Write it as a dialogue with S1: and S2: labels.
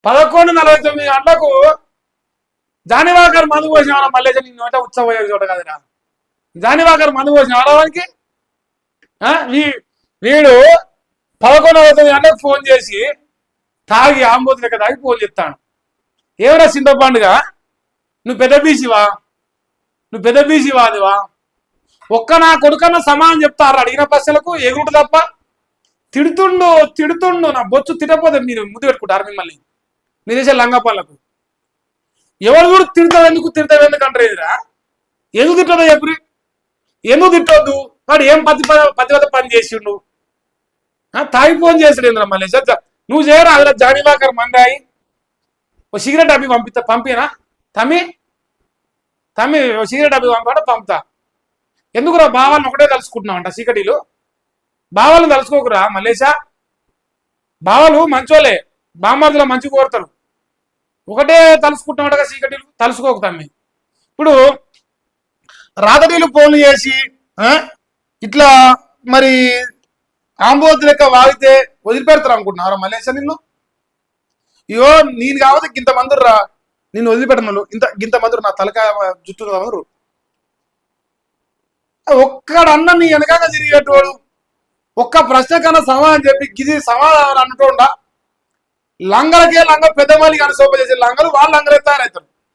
S1: 11:49 గంటలకు జానివాకర్ మందు పోసిన మళ్ళీ నీ నోట ఉత్సవం చోట కదరా. జానివాకర్ మందు పోసిన ఆడవానికి వీడు 11:49 గంటలకు ఫోన్ చేసి తాగి ఆంబోతు లెక్క తాగి ఫోన్ చెప్తాను. ఏమరా చింతపండుగా నువ్వు పెద్ద బీసీవా అదివా? ఒక్క నా కొడుకన్న సమానం చెప్తారు అడిగిన ప్రశ్నలకు ఎగురుడు తప్ప. తిడుతుండు నా బొచ్చు తిట్టపోతే మీరు ముద్దు పెట్టుకుంటారు మిమ్మల్ని మీరు చేసే లంగా పనులకు. ఎవరు కూడా తిడతావు ఎందుకు అంటారు ఎదురా? ఎందుకు తిట్టదో ఎప్పుడు? ఎందుకు తిట్టొద్దు? వాడు ఏం పతివత పని చేసిండు? తాగి ఫోన్ చేసాడు ఏంద్రా మళ్ళీ నువ్వు చేయరా? అదిలో జానీవాకర్ మందాయి ఓ సిగరెట్ అవి పంపినా తమ్మి ఓ సిగరెట్ అవి పంపుతా. ఎందుకురా బావాలను ఒకటే తలుసుకుంటున్నావు అంట చీకటిలు? బావాలను తలుసుకోకురా మల్లేశా. బావలు మంచోలే, బామ్మర్దులో మంచి కోరుతారు. ఒకటే తలుసుకుంటున్నాడుగా చీకటిలు, తలుసుకోకు తమ్మి. ఇప్పుడు రాతడీలు ఫోన్లు చేసి ఇట్లా మరి ఆంబోతు లెక్క వాగితే వదిలిపెడతారు అనుకుంటున్నారా మల్లేశా నిన్ను? ఇయో నేను కావద్దు ఇంతమంది రా నిన్ను వదిలిపెట్టను. ఇంతమంది నా తలకాయ జుట్టు మందరు. ఒక్కడన్నా నీ వెనకాల తిరిగేటోడు ఒక్క ప్రశ్న కన్నా సమాధానం చెప్పి గిది సమాధానం అంటుండా. లంగలకే లంగ పెద్ద మళ్ళీ కానీ సోప చేసే లంగలు వాళ్ళు లంగలే తయారవుతారు.